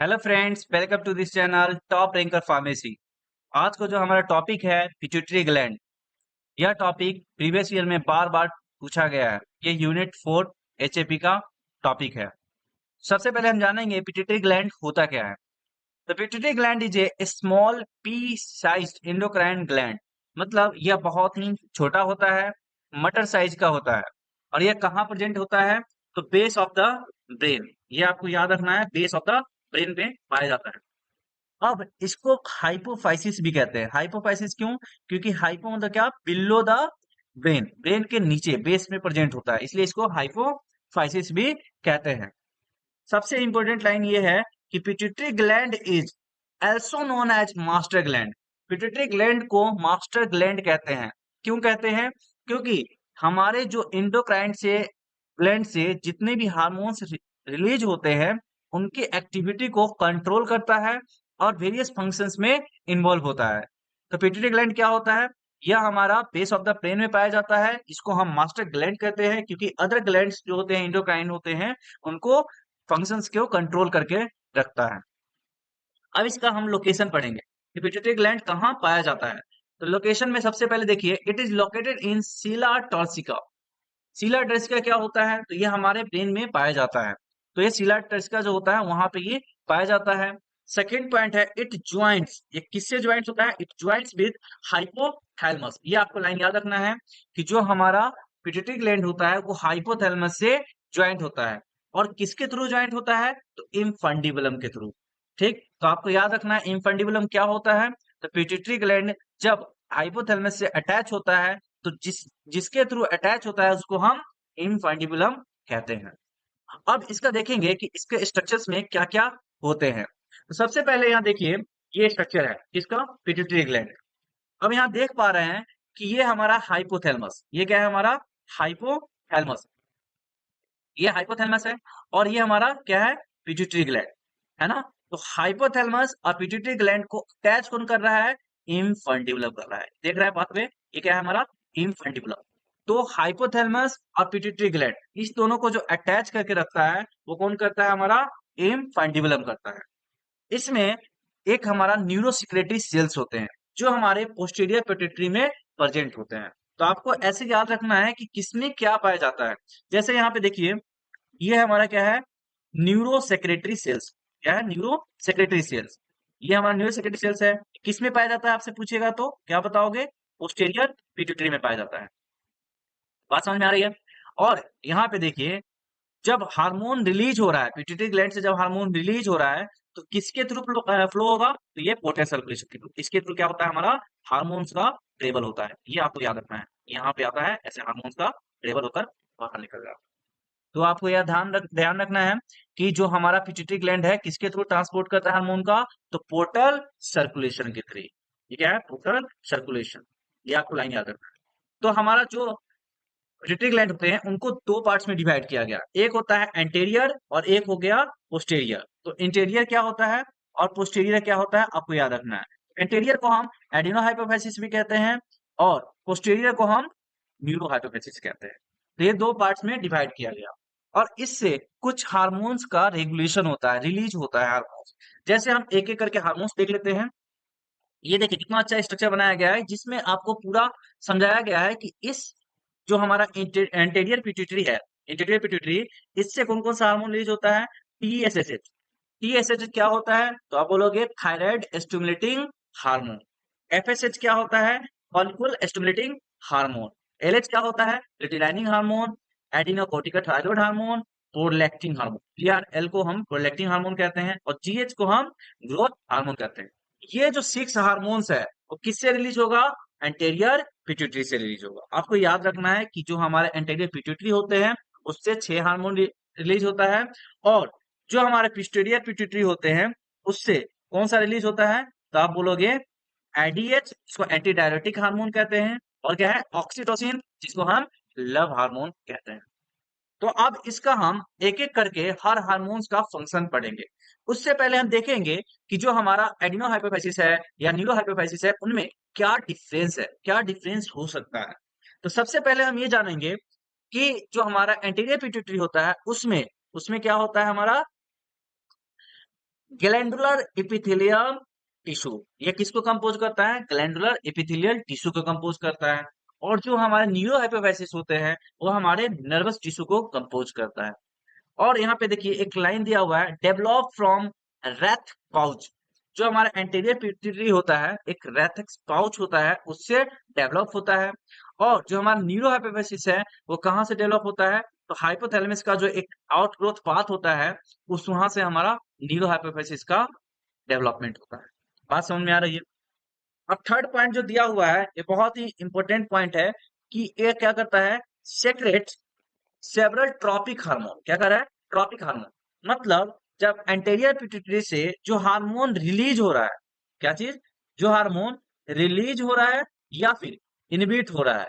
Hello friends, welcome to this channel top ranker pharmacy. आज को जो हमारा टॉपिक है पिट्यूटरी ग्लैंड। यह टॉपिक प्रीवियस ईयर में बार बार पूछा गया है। ये यूनिट 4 एचएपी का टॉपिक है। सबसे पहले हम जानेंगे पिट्यूटरी ग्लैंड होता क्या है। तो pituitary gland is a small P sized endocrine gland. मतलब यह बहुत ही छोटा होता है, मटर साइज का होता है। और यह कहाँ प्रेजेंट होता है? तो बेस ऑफ द ब्रेन। ये आपको याद रखना है, बेस ऑफ द ब्रेन में पाया जाता है। अब इसको हाइपोफाइसिस भी कहते हैं। हाइपोफाइसिस क्यों? क्योंकि हाइपो मतलब क्या? बिलो द ब्रेन, ब्रेन के नीचे बेस में प्रेजेंट होता है, इसलिए इसको हाइपोफाइसिस भी कहते हैं। सबसे इंपॉर्टेंट लाइन ये है कि pituitary gland is also known as master gland. Pituitary gland को मास्टर ग्लैंड कहते हैं। क्यों कहते हैं? क्योंकि हमारे जो एंडोक्राइन से ग्लैंड से जितने भी हार्मोन्स रिलीज होते हैं, उनकी एक्टिविटी को कंट्रोल करता है और वेरियस फंक्शंस में इन्वॉल्व होता है। तो पिट्यूटरी ग्लैंड क्या होता है? यह हमारा बेस ऑफ द ब्रेन में पाया जाता है। इसको हम मास्टर ग्लैंड कहते हैं क्योंकि अदर ग्लैंड्स जो होते हैं एंडोक्राइन होते हैं, उनको फंक्शंस को कंट्रोल करके रखता है। अब इसका हम लोकेशन पढ़ेंगे कि पिट्यूटरी ग्लैंड कहाँ पाया जाता है। तो लोकेशन में सबसे पहले देखिए, इट इज लोकेटेड इन सीला टॉर्सिका। सीला टॉर्सिका क्या होता है? तो ये हमारे ब्रेन में पाया जाता है। तो ये सीला टॉर्सिका जो होता है वहां पे ये पाया जाता है। सेकेंड पॉइंट है इट ज्वाइंट्स। ये किससे ज्वाइंट्स होता है? It joints with hypothalamus. ये आपको लाइन याद रखना है कि जो हमारा पिट्यूटरी ग्लैंड होता है वो हाइपोथैलेमस से ज्वाइंट होता है। और किसके थ्रू ज्वाइंट होता है? तो इनफंडिबुलम के थ्रू। ठीक, तो आपको याद रखना है इनफंडिबुलम क्या होता है। तो पिट्यूटरी ग्लैंड जब हाइपोथैलेमस से अटैच होता है, तो जिसके थ्रू अटैच होता है उसको हम इनफंडिबुलम कहते हैं। अब इसका देखेंगे कि इसके स्ट्रक्चर्स में क्या क्या होते हैं। तो सबसे पहले यहाँ देखिए, ये स्ट्रक्चर है किसका? Pituitary gland. अब यहाँ देख पा रहे हैं कि ये हमारा हाइपोथैलेमस, ये क्या है हमारा? हाइपोथैलेमस। ये हाइपोथैलेमस है और ये हमारा क्या है? पिट्यूटरी ग्लैंड, है ना? तो हाइपोथैलेमस और पिट्यूटरी ग्लैंड को अटैच कौन कर रहा है? इनफंडिबुलम कर रहा है। देख रहा है बात में? ये क्या है हमारा? इनफंडिबुलम। तो हाइपोथैलेमस और पिट्यूटरी ग्लैंड इस दोनों को जो अटैच करके रखता है वो कौन करता है? हमारा इनफंडिबुलम करता है। इसमें एक हमारा न्यूरोसिक्रेटरी सेल्स होते हैं जो हमारे पोस्टीरियर पिट्यूटरी में प्रेजेंट होते हैं। तो आपको ऐसे याद रखना है कि किसमें क्या पाया जाता है। जैसे यहाँ पे देखिए, ये हमारा क्या है? Neuro secretory cells. क्या है? Neuro secretory cells. ये हमारा न्यूरो सेक्रेटरी सेल्स है। किस में पाया जाता है आपसे पूछेगा तो क्या बताओगे? पोस्टीरियर पिट्यूटरी में पाया जाता है। बात समझ में आ रही है? और यहाँ पे देखिए, जब हार्मोन रिलीज हो रहा है पिट्यूटरी ग्लैंड से, जब हार्मोन रिलीज हो रहा है तो किसके थ्रू फ्लो होगा? तो ये पोर्टल सर्कुलेशन के थ्रू। इसके थ्रू क्या होता है? हमारा हार्मोन्स का लेवल होता है। ये आपको याद रखना है। यहाँ पे आता है ऐसे हार्मोन्स का लेवल होकर बाहर निकल रहा है। तो आपको यह ध्यान रखना है कि जो हमारा पिट्यूटरी ग्लैंड है किसके थ्रू ट्रांसपोर्ट करता है हार्मोन का? तो पोर्टल सर्कुलेशन के थ्रू। ये क्या है? Portal circulation. ये आपको लाइन याद रखना है। तो हमारा जो पिट्यूटरी ग्लैंड होते हैं उनको दो पार्ट्स में डिवाइड किया गया। एक होता है एंटेरियर और एक हो गया पोस्टेरियर। तो इंटेरियर क्या होता है और पोस्टेरियर क्या होता है आपको याद रखना है। एंटेरियर को हम एडिनोहाइपोफाइसिस भी कहते हैं और पोस्टेरियर को हम न्यूरोहाइपोफाइसिस कहते हैं। तो ये दो पार्ट्स में डिवाइड किया गया। और इससे कुछ हार्मोन्स का रेगुलेशन होता है, रिलीज होता है हार्मोन्स। जैसे हम एक एक करके हार्मोन्स देख लेते हैं। ये देखिए कितना अच्छा स्ट्रक्चर बनाया गया है जिसमें आपको पूरा समझाया गया है कि इस जो हमारा एंटेरियर पिट्यूटरी है, इंटीरियर पिट्यूटरी, इससे कौन कौन सा हार्मोन रिलीज होता है? टीएसएचएच। टीएसएचएच क्या होता है? तो आप बोलोगे थायराइड स्टिमुलेटिंग हार्मोन। एफएसएच क्या होता है? Follicle stimulating hormone. एलएच क्या होता है? Luteinizing hormone. Adrenocorticotropic hormone. Prolactin hormone. PRL को हम प्रोलैक्टिन हार्मोन कहते हैं और जीएच को हम ग्रोथ हार्मोन कहते हैं। ये जो 6 हार्मोन्स है वो किससे रिलीज होगा? एंटेरियर पिट्यूटरी से रिलीज होगा। आपको याद रखना है कि जो हमारे एंटेरियर पिट्यूटरी होते हैं उससे 6 हार्मोन रिलीज होता है और जो हमारे पोस्टीरियर पिट्यूटरी होते हैं उससे कौन सा रिलीज होता है? तो आप बोलोगे एडीएच, जिसको एंटी डायरेटिक हार्मोन कहते हैं, और क्या है? ऑक्सीटोसिन, जिसको हम लव हार्मोन कहते हैं। तो अब इसका हम एक एक करके हर हार्मोन्स का फंक्शन पढ़ेंगे। उससे पहले हम देखेंगे कि जो हमारा एडिनो हाइपोफाइसिस है या न्यूरो हाइपोफाइसिस है उनमें क्या डिफरेंस है, क्या डिफरेंस हो सकता है। तो सबसे पहले हम ये जानेंगे कि जो हमारा एंटीरियर पिट्यूटरी होता है उसमें उसमें क्या होता है? हमारा ग्लैंडुलर एपिथेलियल टिश्यू, ये किसको कंपोज करता है? ग्लैंडुलर एपिथेलियल टिश्यू को कंपोज करता है। और जो हमारे न्यूरो हाइपोफाइसिस होते हैं वो हमारे नर्वस टिश्यू को कंपोज करता है। और यहाँ पे देखिए एक लाइन दिया हुआ है, डेवलप फ्रॉम रैथ पाउच। जो हमारा एंटीरियर पिट्यूटरी होता है, एक रैथ पाउच होता है, उससे डेवलप होता है। और जो हमारा न्यूरो हाइपोफाइसिस है वो कहाँ से डेवलप होता है? तो हाइपोथैलेमस का जो एक आउटग्रोथ पाथ होता है, उस वहां से हमारा न्यूरो हाइपोफाइसिस का डेवलपमेंट होता है। बात समझ में आ रही है? अब थर्ड पॉइंट जो दिया हुआ है ये बहुत ही इंपॉर्टेंट पॉइंट है कि ये क्या करता है? Secrete several tropic hormone. क्या कर रहा है? Tropic hormone. मतलब जब एंटेरियर पिट्यूटरी से जो हार्मोन रिलीज हो रहा है, क्या चीज? जो हार्मोन रिलीज हो रहा है या फिर इनहिबिट हो रहा है,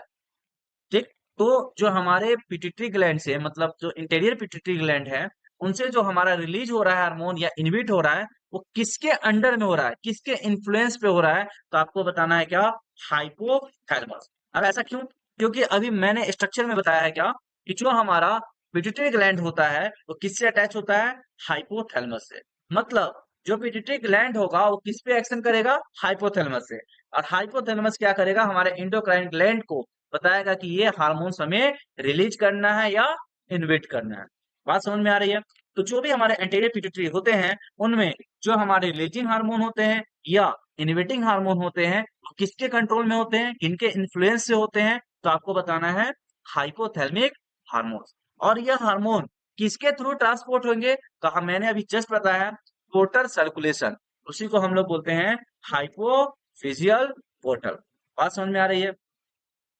ठीक? तो जो हमारे पिट्यूटरी ग्लैंड से, मतलब जो इंटीरियर पिट्यूटरी ग्लैंड है, उनसे जो हमारा रिलीज हो रहा है हार्मोन या इनहिबिट हो रहा है, वो किसके अंडर में हो रहा है, किसके इन्फ्लुएंस पे हो रहा है? तो आपको बताना है क्या? हाइपोथैलेमस। अब ऐसा क्यों? क्योंकि अभी मैंने स्ट्रक्चर में बताया है क्या, कि जो हमारा पिट्यूटरी ग्लैंड होता है वो किससे अटैच होता है? हाइपोथैलेमस से। मतलब जो पिट्यूटरी ग्लैंड होगा वो किस पे एक्शन करेगा? हाइपोथैलेमस से। और हाइपोथैलेमस क्या करेगा? हमारे एंडोक्राइन ग्लैंड को बताएगा कि ये हार्मोन्स हमें रिलीज करना है या इनहिबिट करना है। बात समझ में आ रही है? तो जो भी हमारे एंटीरियर पिट्यूटरी होते हैं उनमें जो हमारे रिलीजिंग हार्मोन होते हैं या इनहिबिटिंग हार्मोन होते हैं, वो किसके कंट्रोल में होते हैं, किनके इन्फ्लुएंस से होते हैं? तो आपको बताना है हाइपोथैलेमिक हार्मोन। और यह हार्मोन किसके थ्रू ट्रांसपोर्ट होंगे? कहा मैंने अभी जस्ट बताया, पोर्टर सर्कुलेशन। उसी को हम लोग बोलते हैं हाइपोफिजियल पोर्टर। बात समझ में आ रही है?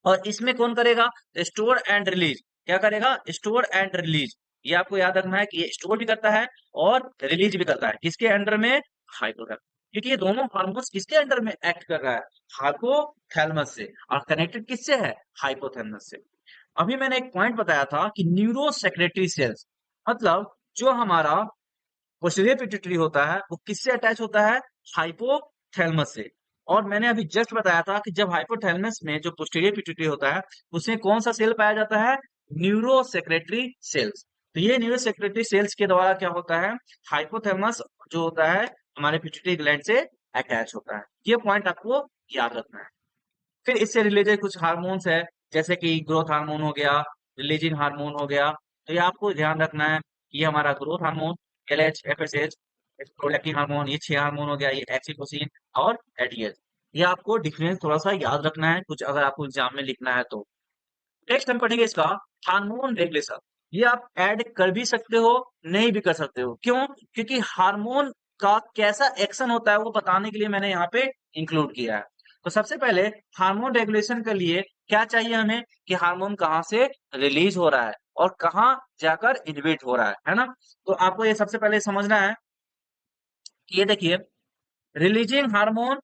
और इसमें कौन करेगा? Store and release. क्या करेगा? Store and release. ये आपको याद रखना है कि ये स्टोर भी करता है और रिलीज भी करता है। किसके अंडर में? हाइपोथैलेमस। क्योंकि ये दोनों हार्मोन्स किसके अंडर में एक्ट कर रहा है? हाइपोथैलेमस से। और कनेक्टेड किससे है? हाइपोथैलेमस से। अभी मैंने एक पॉइंट बताया था कि न्यूरो सेक्रेटरी सेल्स, मतलब जो हमारा पोस्टीरियर पिट्यूटरी होता है वो किससे अटैच होता है? हाइपोथैलेमस से। और मैंने अभी जस्ट बताया था कि जब हाइपोथैलेमस में जो पोस्टीरियर पिट्यूटरी होता है उसमें कौन सा सेल पाया जाता है? Neuro secretory cells. तो ये न्यूरो सेक्रेटरी सेल्स के द्वारा क्या होता है? हाइपोथैलेमस जो होता है हमारे पिट्यूटरी ग्लैंड से अटैच होता है। ये पॉइंट आपको याद रखना है। फिर इससे रिलेटेड कुछ हार्मोन्स है, जैसे कि ग्रोथ हार्मोन हो गया, रिलीजिंग हार्मोन हो गया। तो ये आपको ध्यान रखना है कि ये हमारा growth hormone LH, FSH, prolactin hormone, ये 6 हार्मोन हो गया, ये ऑक्सीटोसिन और एटीएच। ये आपको डिफरेंस थोड़ा सा याद रखना है, कुछ अगर आपको एग्जाम में लिखना है तो। नेक्स्ट हम पढ़ेंगे इसका हार्मोन रेगुलेशन। ये आप ऐड कर भी सकते हो, नहीं भी कर सकते हो। क्यों? क्योंकि हार्मोन का कैसा एक्शन होता है वो बताने के लिए मैंने यहाँ पे इंक्लूड किया है। तो सबसे पहले हार्मोन रेगुलेशन के लिए क्या चाहिए हमें? कि हार्मोन कहाँ से रिलीज हो रहा है और कहाँ जाकर इनहिबिट हो रहा है ना? तो आपको ये सबसे पहले समझना है कि ये देखिए, रिलीजिंग हार्मोन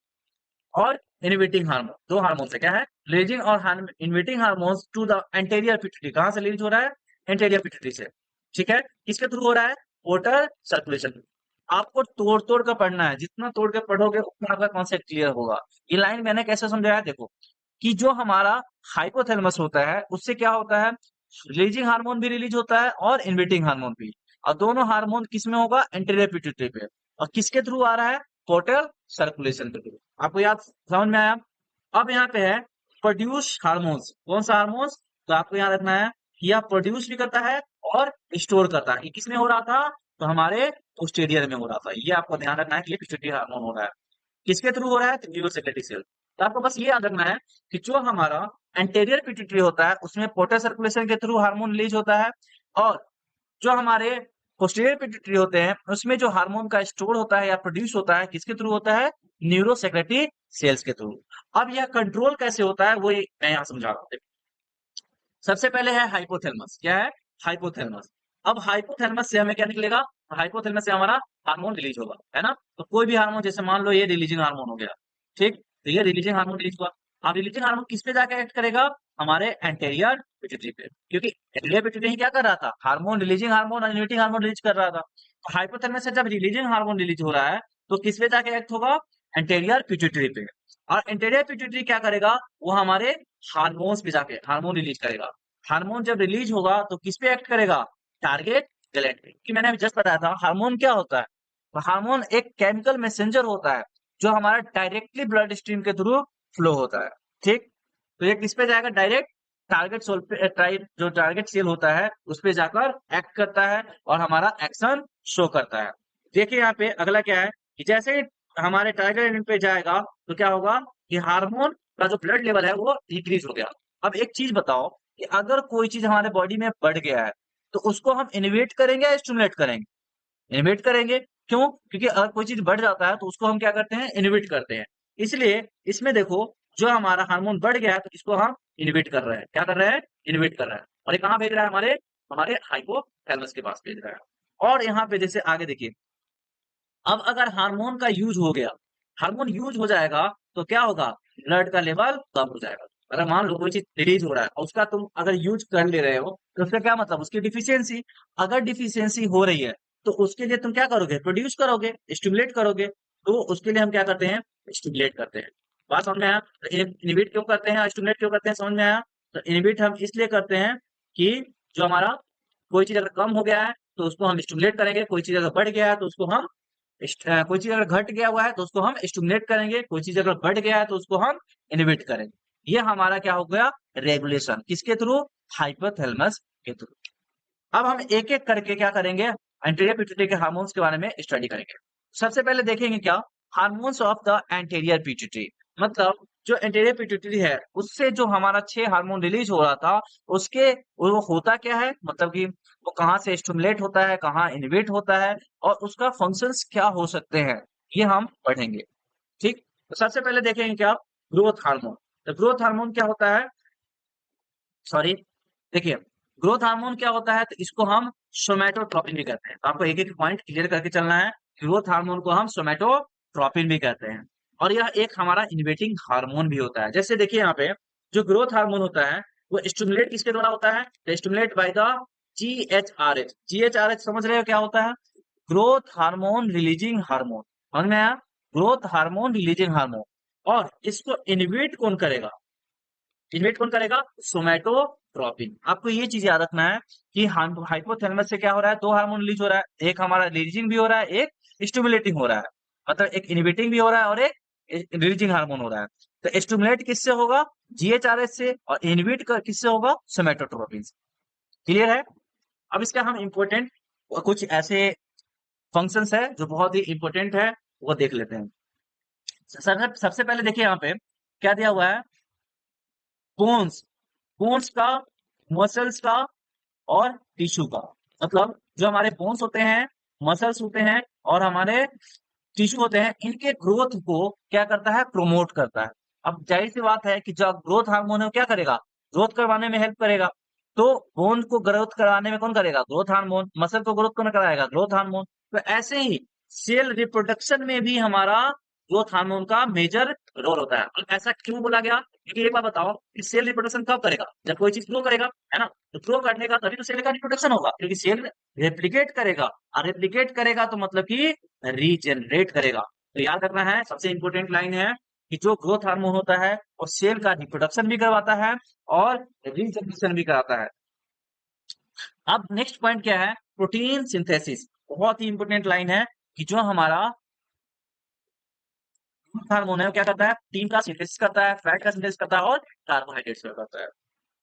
और इनहिबिटिंग हार्मोन, दो हार्मोन है। क्या है? रिलीजिंग और inhibiting hormones to the anterior pituitary. कहां से रिलीज हो रहा है? एंटेरियर पिट्यूटरी से। ठीक है? किसके थ्रू हो रहा है? Portal circulation. आपको तोड़ तोड़ कर पढ़ना है, जितना तोड़ के पढ़ोगे उतना आपका कॉन्सेप्ट क्लियर होगा। ये लाइन मैंने कैसे समझाया, देखो कि जो हमारा हाइपोथैलेमस होता है उससे क्या होता है? रिलीजिंग हार्मोन भी रिलीज होता है और इनहिबिटिंग हार्मोन भी। और दोनों हार्मोन किस में होगा? एंटेरियर पिट्यूटरी पे। और किसके थ्रू आ रहा है? पोर्टल सर्कुलेशन के थ्रू। आपको याद समझ में आया? अब यहाँ पे है प्रोड्यूस हार्मोन्स। कौन सा हार्मोन्स? तो आपको याद रखना है कि यह प्रोड्यूस भी करता है और स्टोर करता है। ये किसमें हो रहा था? तो हमारे पोस्टीरियर में हो रहा था। ये आपको ध्यान रखना है कि ये पिट्यूटरी हार्मोन हो रहा है। किसके थ्रू हो रहा है? तो न्यूरो सेक्रेटरी सेल। तो आपको बस ये याद रखना है कि जो हमारा एंटेरियर पिट्यूटरी होता है उसमें पोर्टल सर्कुलेशन के थ्रू हार्मोन रिलीज होता है। और जो हमारे पोस्टीरियर पिट्यूटरी होते हैं उसमें जो हार्मोन का स्टोर होता है या प्रोड्यूस होता है, किसके थ्रू होता है? न्यूरो सेक्रेटरी सेल्स के थ्रू। अब यह कंट्रोल कैसे होता है वो मैं यहाँ समझा रहा हूँ। सबसे पहले है हाइपोथैलेमस। क्या है? हाइपोथैलेमस। अब हाइपोथैलेमस से हमें क्या निकलेगा? हाइपोथैलेमस से हमारा हार्मोन रिलीज होगा, है ना? तो कोई भी हार्मोन, जैसे मान लो ये रिलीजिंग हार्मोन हो गया, ठीक? तो ये रिलीजिंग हार्मोन रिलीज हुआ। अब रिलीजिंग हार्मोन किस पे जाकर एक्ट करेगा? हमारे एंटेरियर पिट्यूटरी पे। क्योंकि एंटेरियर पिट्यूटरी क्या कर रहा था? हार्मोन, रिलीजिंग हार्मोन और इन्हिबिटिंग हार्मोन रिलीज कर रहा था। तो हाइपोथैलेमस से जब रिलीजिंग हार्मोन रिलीज हो रहा है तो किस पे जाके एक्ट होगा? एंटेरियर पिट्यूटरी पे। और एंटेरियर पिट्यूटरी क्या करेगा? वो हमारे हार्मोन्स पे जाके हार्मोन रिलीज करेगा। हार्मोन जब रिलीज होगा तो किस पे एक्ट करेगा? टारगेट ग्लैंड पे। कि मैंने अभी जस्ट बताया था हार्मोन क्या होता है? हार्मोन एक केमिकल मैसेंजर होता है जो हमारा डायरेक्टली ब्लड स्ट्रीम के थ्रू फ्लो होता है। ठीक, तो ये किस पे जाएगा? डायरेक्ट टारगेट सोल पे, जो टारगेट सेल होता है उस पे जाकर एक्ट करता है और हमारा एक्शन शो करता है। देखिए यहाँ पे अगला क्या है कि जैसे ही हमारे टारगेट एलिमेंट पे जाएगा तो क्या होगा कि हार्मोन का जो ब्लड लेवल है वो इंक्रीज हो गया। अब एक चीज बताओ कि अगर कोई चीज हमारे बॉडी में बढ़ गया है तो उसको हम इनहिबिट करेंगे या स्टिमुलेट करेंगे? इनहिबिट करेंगे। क्यों? क्योंकि अगर कोई चीज बढ़ जाता है तो उसको हम क्या करते हैं? इनहिबिट करते हैं। इसलिए इसमें देखो, जो हमारा हार्मोन बढ़ गया है तो इसको हम इनहिबिट कर रहे हैं। क्या कर रहे हैं? इनहिबिट कर रहे हैं। और ये कहाँ भेज रहा है? हमारे हमारे हाइपोथैलेमस के पास भेज रहा है। और यहाँ पे जैसे आगे देखिए, अब अगर हार्मोन का यूज हो गया, हार्मोन यूज हो जाएगा तो क्या होगा? ब्लड का लेवल कम हो जाएगा। अगर मान लो कोई चीज रिलीज हो रहा है और उसका तुम अगर यूज कर ले रहे हो तो उसका क्या मतलब? उसकी डिफिशियंसी। अगर डिफिशियंसी हो रही है तो उसके लिए तुम क्या करोगे? प्रोड्यूस करोगे, स्टिमुलेट करोगे। तो उसके लिए हम क्या करते हैं? स्टिमुलेट करते हैं। बात समझ में आया? इनहिबिट क्यों करते हैं, स्टिमुलेट क्यों करते हैं? समझ में आया? तो इनहिबिट हम इसलिए करते हैं कि जो हमारा कोई चीज अगर कम हो गया है तो उसको हम स्टिमुलेट करेंगे, कोई चीज अगर बढ़ गया है तो उसको हम कोई चीज अगर घट गया हुआ है तो उसको हम स्टिमुलेट करेंगे, कोई चीज अगर बढ़ गया है तो उसको हम इनहिबिट करेंगे। ये हमारा क्या हो गया? रेगुलेशन। किसके थ्रू? हाइपोथैलेमस के थ्रू। अब हम एक एक करके क्या करेंगे? एंटीरियर पिट्यूटरी के हार्मोन्स के बारे में स्टडी करेंगे। सबसे पहले देखेंगे क्या? Hormones of the anterior pituitary. मतलब जो एंटीरियर पिट्यूटरी है उससे जो हमारा 6 हार्मोन रिलीज हो रहा था, उसके वो होता क्या है, मतलब कि वो कहाँ से स्टिमुलेट होता है, कहाँ इनहिबिट होता है, और उसका फंक्शंस क्या हो सकते हैं, ये हम पढ़ेंगे। ठीक, तो सबसे पहले देखेंगे क्या? Growth hormone. तो ग्रोथ हार्मोन क्या होता है? सॉरी, देखिए, ग्रोथ हार्मोन क्या होता है? तो इसको हम सोमैटोट्रोपिन भी कहते हैं। तो आपको एक एक पॉइंट क्लियर करके चलना है। ग्रोथ हार्मोन को हम सोमैटोट्रोपिन भी कहते हैं। और यह एक हमारा इन्वेटिंग हार्मोन भी होता है। जैसे देखिए यहाँ पे जो ग्रोथ हार्मोन होता है वो स्टिमुलेट किसके द्वारा होता है? तो stimulate by the GHRH। GHRH समझ रहे हो क्या होता है? Growth hormone releasing hormone. समझ में आया? Growth hormone releasing hormone. और इसको इनहिबिट कौन करेगा? इन्वेट कौन करेगा? सोमैटोट्रोपिन। आपको ये चीज याद रखना है कि हाइपोथैलेमस से क्या हो रहा है? 2 हार्मोन रिलीज हो रहा है। एक हमारा रिलीजिंग भी हो रहा है, एक स्टिमुलेटिंग हो रहा है। मतलब एक इनहिबिटिंग भी हो रहा है और एक रिलीजिंग हार्मोन हो रहा है। तो स्टिमुलेट किससे होगा? GHRH से। और इनहिबिट किससे होगा? सोमैटोट्रोपिन से। क्लियर है? अब इसका हम इंपॉर्टेंट कुछ ऐसे फंक्शंस है जो बहुत ही इंपॉर्टेंट है, वो देख लेते हैं। सबसे पहले देखिए यहाँ पे क्या दिया हुआ है? बोन्स। बोन्स का, मसल्स का और टिश्यू का। मतलब जो हमारे बोन्स होते हैं, मसल्स होते हैं और हमारे टिश्यू होते हैं, इनके ग्रोथ को क्या करता है? प्रमोट करता है। अब जाहिर सी बात है कि जो ग्रोथ हार्मोन है वो क्या करेगा? ग्रोथ करवाने में हेल्प करेगा। तो बोन को ग्रोथ कराने में कौन करेगा? Growth hormone. मसल को ग्रोथ कौन कराएगा? Growth hormone. तो ऐसे ही सेल रिप्रोडक्शन में भी हमारा ग्रोथ हार्मोन का मेजर रोल होता है। और ऐसा क्यों बोला गया? क्योंकि एक बात बताओ कि सेल रिप्रोडक्शन कब करेगा? जब कोई चीज ग्रो करेगा, है ना? तो ग्रो करने का तभी तो सेल का रिप्रोडक्शन होगा, क्योंकि सेल रेप्लिकेट करेगा। और रेप्लिकेट करेगा तो मतलब कि रीजनरेट करेगा। तो याद रखना है, सबसे इंपॉर्टेंट लाइन है कि जो ग्रोथ हार्मोन होता है वो सेल का रिप्रोडक्शन भी करवाता है और रीजनरेशन भी कराता है। अब नेक्स्ट पॉइंट क्या है? Protein synthesis. बहुत ही इंपॉर्टेंट लाइन है कि जो हमारा हार्मोन है वो क्या करता है? प्रोटीन का सिंथेसिस करता है, फैट का सिंथेसिस करता है और कार्बोहाइड्रेट्स का करता है।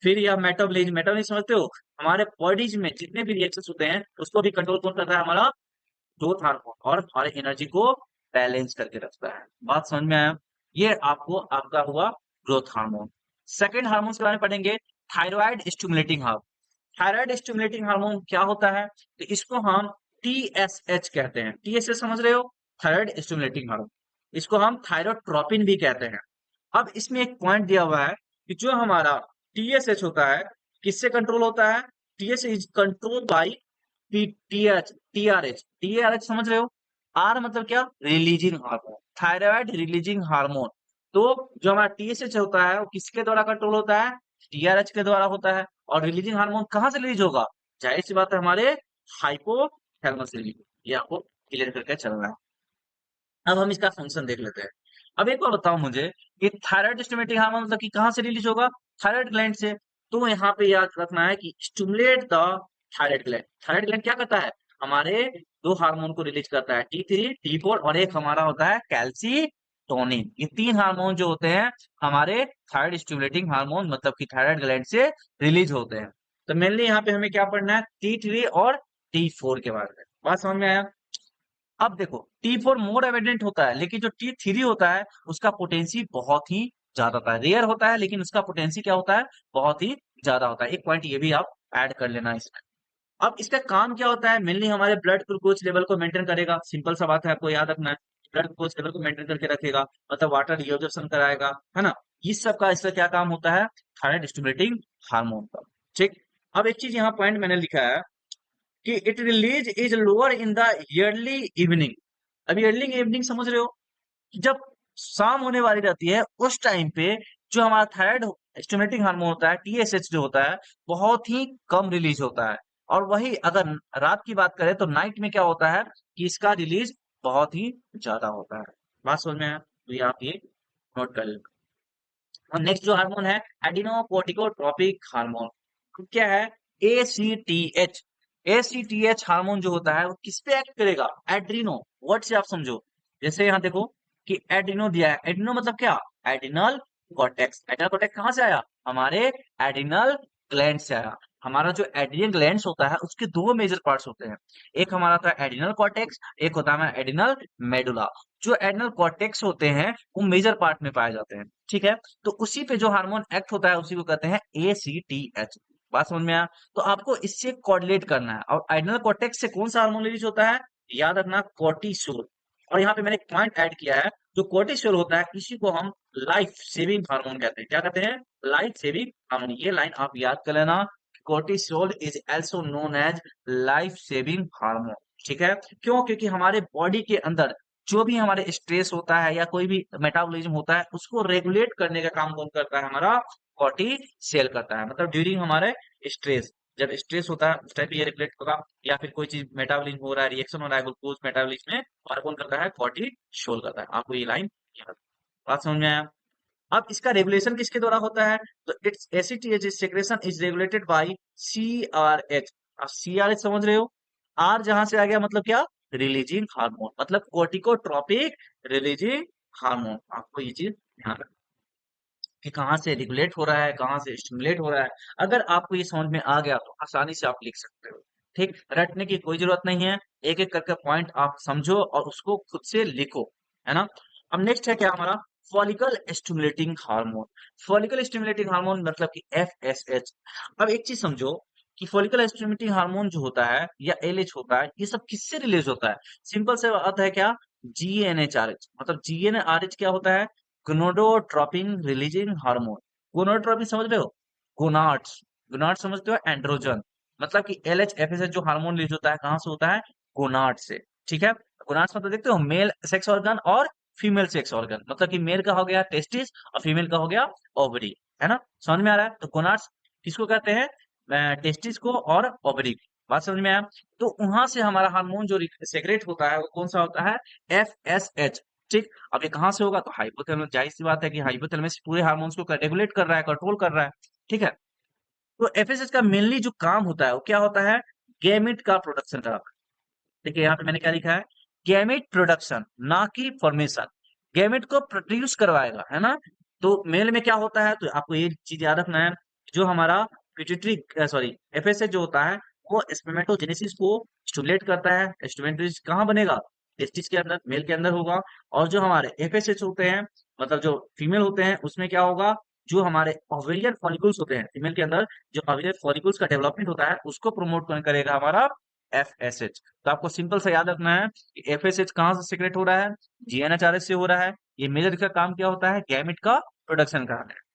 फिर यह मेटाबॉलिज्म। मेटाबॉलिज्म समझते हो? हमारे बॉडीज में जितने भी रिएक्शंस होते हैं उसको भी कंट्रोल कौन करता है? हमारा ग्रोथ हार्मोन। और हमारे एनर्जी को बैलेंस करके रखता है। बात समझ में आया? ये आपको आपका हुआ ग्रोथ हार्मोन। सेकेंड हार्मोन के बारे में पढ़ेंगे, thyroid stimulating hormone. Thyroid stimulating hormone क्या होता है? तो इसको हम TSH कहते हैं। TSH समझ रहे हो? Thyroid stimulating hormone. इसको हम थायरोट्रोपिन भी कहते हैं। अब इसमें एक पॉइंट दिया हुआ है कि जो हमारा TSH होता है किससे कंट्रोल होता है? TSH is control by TRH। TRH समझ रहे हो? R मतलब क्या? Releasing hormone. Thyroid releasing hormone. तो जो हमारा TSH होता है वो किसके द्वारा कंट्रोल होता है? TRH के द्वारा होता है। और रिलीजिंग हार्मोन कहाँ से रिलीज होगा? जाहिर सी बात है, हमारे हाइपोथैलेमस से रिलीज। ये आपको क्लियर करके चलना है। अब हम इसका फंक्शन देख लेते हैं। अब एक बार बताओ मुझे कि थायराइड स्टिमुलेटिंग हार्मोन मतलब कि कहाँ से रिलीज होगा? थायराइड ग्लैंड से। तो यहाँ पे याद रखना है कि stimulate the thyroid gland. Thyroid gland क्या करता है? हमारे दो हार्मोन को रिलीज करता है, T3, T4, और एक हमारा होता है कैल्सीटोनिन। ये तीन हार्मोन जो होते हैं हमारे थायराइड स्टिमुलेटिंग हार्मोन मतलब कि थायराइड ग्लैंड से रिलीज होते हैं। तो मेनली यहाँ पे हमें क्या पढ़ना है, T3 और T4 के बारे में। बात समझ में आया? अब देखो T4 मोर एविडेंट होता है, लेकिन जो T3 होता है उसका पोटेंसी बहुत ही ज्यादा होता है। रेयर होता है लेकिन उसका पोटेंसी क्या होता है, बहुत ही ज्यादा होता है। एक पॉइंट ये भी आप ऐड कर लेना इसमें। अब इसका काम क्या होता है, मेनली हमारे ब्लड ग्लूकोज लेवल को मेंटेन करेगा। सिंपल सा बात है, आपको याद रखना है। ब्लड ग्लूकोज लेवल को मेंटेन करके रखेगा, मतलब वाटर रिअब्जॉर्प्शन कराएगा, है ना। इस सब का इसका क्या काम होता है, थायराइड स्टिमुलेटिंग हार्मोन का। ठीक। अब एक चीज यहाँ पॉइंट मैंने लिखा है कि it release is lower in the yearly evening. अब ईयरली इवनिंग समझ रहे हो, जब शाम होने वाली रहती है उस टाइम पे जो हमारा थायराइड स्टिमुलेटिंग हार्मोन होता है, TSH जो होता है, बहुत ही कम रिलीज होता है। और वही अगर रात की बात करें तो नाइट में क्या होता है कि इसका रिलीज बहुत ही ज्यादा होता है। बात समझ में आया? तो ये आप ये नोट कर लेना। और नेक्स्ट जो हार्मोन है एडिनोकोर्टिकोट्रोपिक हार्मोन, क्या है, ACTH। ACTH हार्मोन जो होता है वो किस पे एक्ट करेगा, एड्रीनो। वर्ड से आप समझो, जैसे यहाँ देखो कि एड्रीनो दिया है, एड्रीनो मतलब क्या, एडिनल कॉर्टेक्स। एडिनल कॉर्टेक्स कहाँ से आया, हमारे एडिनल ग्लैंड से आया। हमारा जो एड्रिनल ग्लैंड्स होता है उसके दो मेजर पार्ट्स होते हैं, एक हमारा होता है एडिनल कॉर्टेक्स, एक होता है हमारा एडिनल मेडुला। जो एडिनल कॉर्टेक्स होते हैं वो मेजर पार्ट में पाए जाते हैं, ठीक है। तो उसी पे जो हार्मोन एक्ट होता है उसी को कहते हैं ACTH। बात समझ में आया? तो आपको इससे कोरिलेट करना है। और एडिनल कॉर्टेक्स से कौन सा हार्मोन रिलीज होता है, याद रखना, कोर्टिसोल। और यहाँ पे मैंने एक पॉइंट ऐड किया है, जो कोर्टिसोल होता है इसी को हम लाइफ सेविंग हार्मोन कहते हैं। क्या कहते हैं, लाइफ सेविंग हार्मोन। ये लाइन आप याद कर लेना, cortisol is also known as life saving hormone. ठीक है, क्यों, क्योंकि हमारे बॉडी के अंदर जो भी हमारे स्ट्रेस होता है या कोई भी मेटाबॉलिज्म होता है उसको रेगुलेट करने का काम कौन करता है, हमारा कॉर्टिसेल करता है। मतलब ड्यूरिंग हमारे स्ट्रेस, जब स्ट्रेस होता है उस टाइप ये रेगुलेट होगा, या फिर कोई चीज मेटाबॉलिज्म हो रहा है, रिएक्शन हो रहा है ग्लूकोज मेटाबॉलिज्म में, और कौन करता है, कॉर्टिसोल करता है। आपको ये लाइन याद, बात समझ में आया? अब इसका रेगुलेशन किसके द्वारा होता है, तो it's ACTH secretion is regulated by CRH। अब CRH समझ रहे हो, आर जहां से आ गया मतलब क्या, रिलीजिंग हार्मोन, मतलब कोर्टिकोट्रोपिक रिलीजिंग हार्मोन। आपको ये चीज ध्यान रखना कि कहाँ से रेगुलेट हो रहा है, कहाँ से स्टिमुलेट हो रहा है। अगर आपको ये समझ में आ गया तो आसानी से आप लिख सकते हो। ठीक, रटने की कोई जरूरत नहीं है, एक एक करके पॉइंट आप समझो और उसको खुद से लिखो, है ना। अब नेक्स्ट है क्या हमारा, follicle stimulating hormone. Follicle stimulating hormone मतलब कि FSH। अब एक चीज समझो कि फॉलिकल स्टिमुलेटिंग हार्मोन जो होता है या LH होता है, ये सब किससे रिलीज होता है, सिंपल से बात है क्या, GnRH। मतलब GnRH क्या होता है, गोनाडोट्रोपिन रिलीजिंग हार्मोन। गोनाडोट्रोपिन समझ रहे हो, गोनाड्स, गोनाड समझते हो, एंड्रोजन। मतलब कि LH FSH जो हार्मोन रिलीज होता है कहाँ से होता है, गोनाड से। ठीक है, गोनाड्स मतलब देखते हो मेल सेक्स ऑर्गन और फीमेल सेक्स ऑर्गन, मतलब कि मेल का हो गया टेस्टिस और फीमेल का हो गया ओवरी, है ना। समझ में आ रहा है? तो गोनाड्स किसको कहते हैं, टेस्टिस को और ओवरी। बात समझ में आया? तो वहां से हमारा हार्मोन जो सेक्रेट होता है वो कौन सा होता है, FSH। ठीक, अब ये कहाँ से होगा, तो हाइपोथैलेमस। जाहिर सी बात है कि हाइपोथैलेमस पूरे हार्मोन्स को रेगुलेट कर रहा है, कंट्रोल कर रहा है। ठीक है, तो एफएसएच का मेनली जो काम होता है वो क्या होता है, गैमेट का प्रोडक्शन का। देखिए यहाँ पे मैंने क्या लिखा है, गैमेट प्रोडक्शन, ना कि फॉर्मेशन। गैमेट को प्रोड्यूस करवाएगा, है ना। तो मेल में क्या होता है, तो आपको ये चीज याद रखना है, जो हमारा पिट्यूटरी सॉरी एफएसएच जो होता है वो स्पर्मेटोजेनेसिस को स्टिमुलेट करता है। स्पर्मेटोजेनेसिस कहाँ बनेगा, टेस्टिस के अंदर, मेल के अंदर होगा। और जो हमारे एफएसएच होते हैं, मतलब जो फीमेल होते हैं, उसमें क्या होगा, जो हमारे ओवेरियन फॉलिकल्स होते हैं फीमेल के अंदर, जो ओवेरियन फॉलिकल्स का डेवलपमेंट होता है उसको प्रमोट करेगा हमारा FSH। तो आपको सिंपल सा याद रखना है कि FSH कहाँ से सीक्रेट हो रहा है, GnRH से हो रहा है। ये मेजर का काम क्या होता है, गैमेट का प्रोडक्शन का है।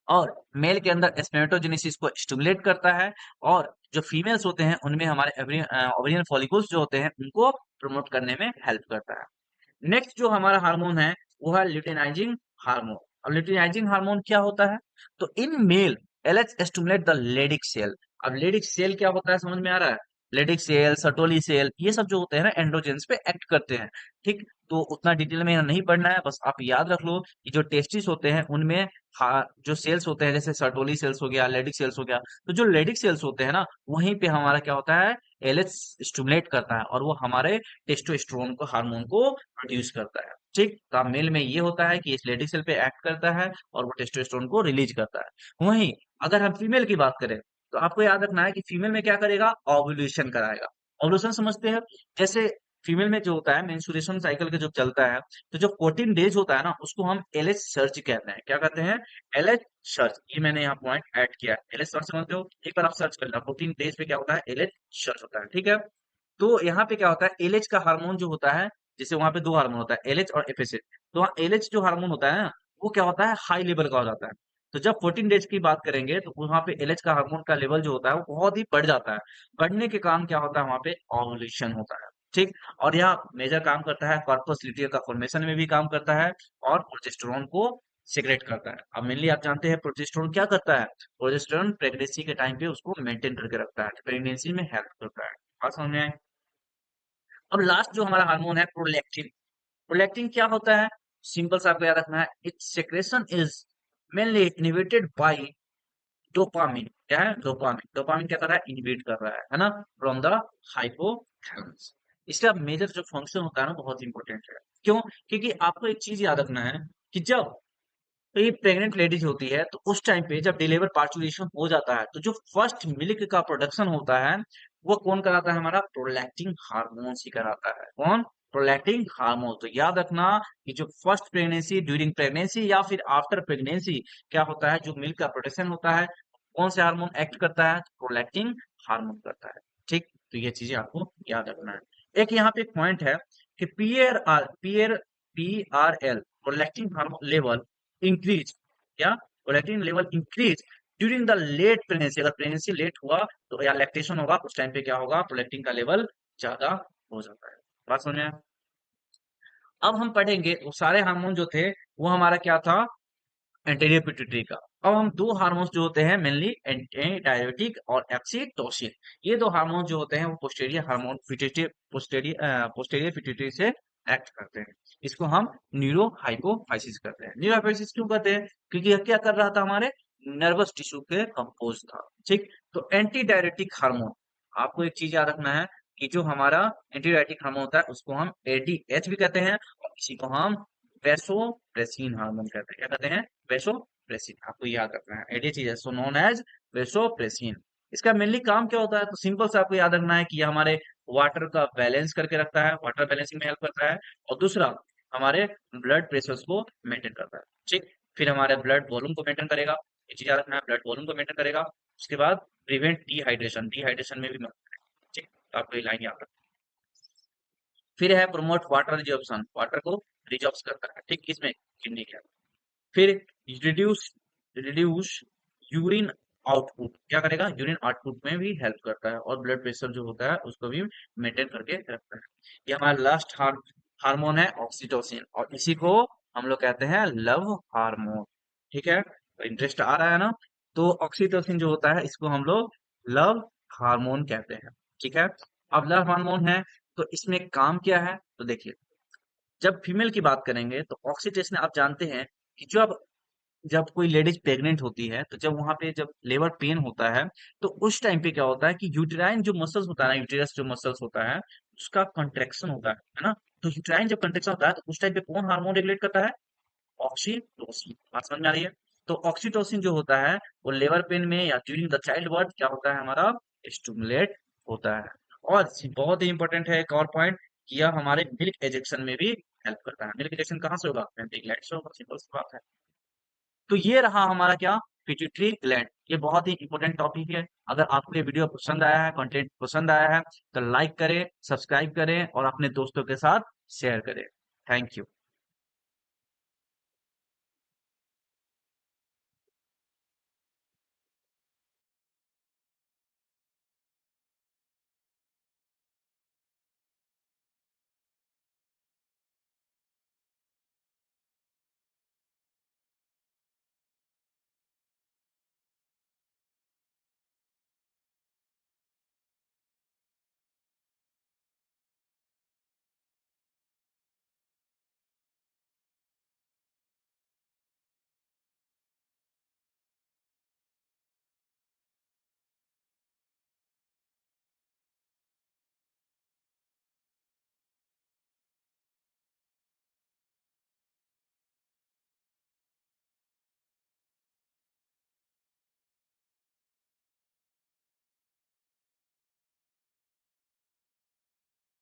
और मेल के अंदर स्पर्मेटोजेनेसिस को स्टिमुलेट करता है, और जो फीमेल्स होते हैं उनमें हमारे ओवेरियन फॉलिकल्स जो होते हैं उनको प्रमोट करने में हेल्प करता है। नेक्स्ट जो हमारा हार्मोन है वो है ल्यूटेनाइजिंग हार्मोन। अब ल्यूटेनाइजिंग हार्मोन क्या होता है, तो in male LH stimulate the Leydig cell. अब लेडिक सेल क्या होता है समझ में आ रहा है, लेडिक सेल, सर्टोली सेल, ये सब जो होते हैं ना एंड्रोजेंस पे एक्ट करते हैं। ठीक, तो उतना डिटेल में नहीं पढ़ना है, बस आप याद रख लो कि जो टेस्टिस होते हैं उनमें जो सेल्स होते हैं जैसे सर्टोली सेल्स हो गया, लेडिक सेल्स हो गया, तो जो लेडिक सेल्स होते हैं ना वहीं पे हमारा क्या होता है, एलएच स्टिमुलेट करता है और वो हमारे टेस्टोस्टेरोन को हार्मोन को प्रोड्यूस करता है। ठीक, तो मेल में ये होता है कि इस लेडिक सेल पे एक्ट करता है और वो टेस्टोस्टेरोन को रिलीज करता है। वहीं अगर हम फीमेल की बात करें तो आपको याद रखना है कि फीमेल में क्या करेगा, ओव्यूलेशन कराएगा। ओव्यूलेशन समझते हैं, जैसे फीमेल में जो होता है मेंस्ट्रुएशन साइकिल के जो चलता है, तो जो 14 डेज होता है ना उसको हम एलएच सर्च कहते हैं। क्या कहते हैं, एलएच सर्च। ये मैंने यहाँ पॉइंट ऐड किया है, एलएच सर्च समझते हो, एक बार आप सर्च कर लेना 14 डेज पे क्या होता है, एलएच सर्च होता है। ठीक है, तो यहाँ पे क्या होता है, एलएच का हार्मोन जो होता है, जैसे वहां पे दो हार्मोन होता है एलएच और एफएसएच, तो वहाँ एलएच जो हार्मोन होता है ना वो क्या होता है, हाई लेवल का हो जाता है। तो जब 14 डेज की बात करेंगे तो वहां पे एलएच का हार्मोन का लेवल जो होता है वो बहुत ही बढ़ जाता है। बढ़ने के कारण क्या होता है, वहां पे ओव्यूलेशन होता है। ठीक, और यह मेजर काम करता है कॉर्पस ल्यूटियर का फॉर्मेशन में भी काम करता है और प्रोजेस्टेरोन को सिक्रेट करता है। अब मेनली आप जानते हैं प्रोजेस्टेरोन क्या करता है, प्रोजेस्टेरोन प्रेगनेंसी के टाइम पे उसको मेंटेन करके रखता है, प्रेगनेंसी में हेल्प करता है। बात समझ में आए? अब लास्ट जो हमारा हार्मोन है प्रोलैक्टिन। प्रोलैक्टिन क्या होता है, सिंपल सा आपको याद रखना है, it's secretion is mainly inhibited by dopamine. क्या है, डोपामिन। डोपामिन क्या कर रहा है, इनहिबिट कर रहा है ना, फ्रॉम द हाइपोथैलेमस। इसका मेजर जो फंक्शन होता है ना बहुत इंपॉर्टेंट है। क्यों, क्योंकि आपको एक चीज याद रखना है कि जब तो ये प्रेग्नेंट लेडीज होती है तो उस टाइम पे जब डिलीवर पार्चुरेशन हो जाता है तो जो फर्स्ट मिल्क का प्रोडक्शन होता है वो कौन कराता है, हमारा प्रोलैक्टिन हार्मोन ही कराता है। कौन, प्रोलैक्टिन हार्मोन। तो याद रखना कि जो फर्स्ट प्रेगनेंसी, ड्यूरिंग प्रेगनेंसी या फिर आफ्टर प्रेगनेंसी क्या होता है, जो मिल्क का प्रोडक्शन होता है कौन से हार्मोन एक्ट करता है, प्रोलैक्टिन हार्मोन करता है। ठीक, तो ये चीजें आपको याद रखना है। एक यहाँ पे एक पॉइंट है कि P R L prolactin hormone level increase, क्या, prolactin level increase during the late pregnancy. अगर प्रेगनेंसी लेट हुआ तो या लैक्टेशन होगा उस टाइम पे क्या होगा, प्रोलैक्टिन का लेवल ज्यादा हो जाता है। बात समझ में आया? अब हम पढ़ेंगे वो सारे हार्मोन जो थे वो हमारा क्या था, एंटीरियर पिट्यूटरी का। अब हम दो हार्मोन्स जो होते हैं मेनली एंटी डायबिटिक और ऑक्सीटोसिन, ये दो हार्मोन जो होते हैं वो posterior hormone pituitary posterior pituitary से एक्ट करते हैं। इसको हम न्यूरो हाइपोफाइसिस करते हैं। न्यूरो हाइपोफाइसिस क्यों करते हैं, क्योंकि यह क्या कर रहा था, हमारे नर्वस टिश्यू के कंपोज था। ठीक, तो एंटी डायरेटिक हार्मोन, आपको एक चीज याद रखना है कि जो हमारा एंटी डायरेटिक हार्मोन होता है उसको हम एडीएच भी कहते हैं और इसी को हम वेसोप्रेसिन हार्मोन कहते हैं। क्या कहते हैं, वेसोप्रेसिन। आपको याद रखना है ADH is so known as vasopressin. इसका मेनली काम क्या होता है, तो सिंपल से आपको याद रखना है कि ये हमारे वाटर का बैलेंस करके रखता है, वाटर बैलेंसिंग में हेल्प करता है, और दूसरा हमारे ब्लड प्रेशर को मेंटेन करता है। ठीक, फिर हमारे ब्लड वॉल्यूम को मेंटेन करेगा, ये चीज याद रखना है, ब्लड वॉल्यूम को मेंटेन करेगा। उसके बाद प्रिवेंट डिहाइड्रेशन, डिहाइड्रेशन में भी मदद करेगा। ठीक, तो आपको ये लाइन याद रखना। फिर है प्रोमोट वाटर रिजॉर्प्शन, वाटर को रिजॉर्ब करता है। ठीक, इसमें किडनी के। फिर रिड्यूस रिड्यूस यूरिन आउटपुट, क्या करेगा, यूरिन आउटपुट में भी हेल्प करता है और ब्लड प्रेशर जो होता है उसको भी मेंटेन करके रखता है। ये हमारा लास्ट हार्मोन है ऑक्सीटोसिन और इसी को हम लोग कहते हैं लव हार्मोन। ठीक है, तो इंटरेस्ट आ रहा है ना, तो ऑक्सीटोसिन जो होता है इसको हम लोग लव हार्मोन कहते हैं। ठीक है, अब लव हार्मोन है तो इसमें काम क्या है, तो देखिए जब फीमेल की बात करेंगे तो ऑक्सीटोसिन आप जानते हैं कि जब जब कोई लेडीज प्रेग्नेंट होती है तो जब वहां पे जब लेबर पेन होता है तो उस टाइम पे क्या होता है कि यूटेराइन जो मसल्स होता है ना, यूटेरस जो मसल्स होता है उसका कंट्रेक्शन होता है ना। तो यूटेराइन जब कंट्रेक्शन होता है तो उस टाइम पे कौन हार्मोन रेगुलेट करता है, ऑक्सीटोसिन। बात समझ में आ रही है? तो ऑक्सीटोसिन जो होता है वो लेबर पेन में या ड्यूरिंग द चाइल्ड बर्थ क्या होता है, हमारा स्टिमुलेट होता है। और बहुत ही इंपॉर्टेंट है एक और पॉइंट कि यह हमारे मिल्क एजेक्शन में भी हेल्प करता है। मिल्क एजेक्शन कहाँ से होगा, ग्लैंड से होगा, सिंपल सी बात है। तो ये रहा हमारा क्या, पिट्यूटरी ग्लैंड। ये बहुत ही इंपॉर्टेंट टॉपिक है। अगर आपको ये वीडियो पसंद आया है, कंटेंट पसंद आया है तो लाइक करें, सब्सक्राइब करें और अपने दोस्तों के साथ शेयर करें। Thank you.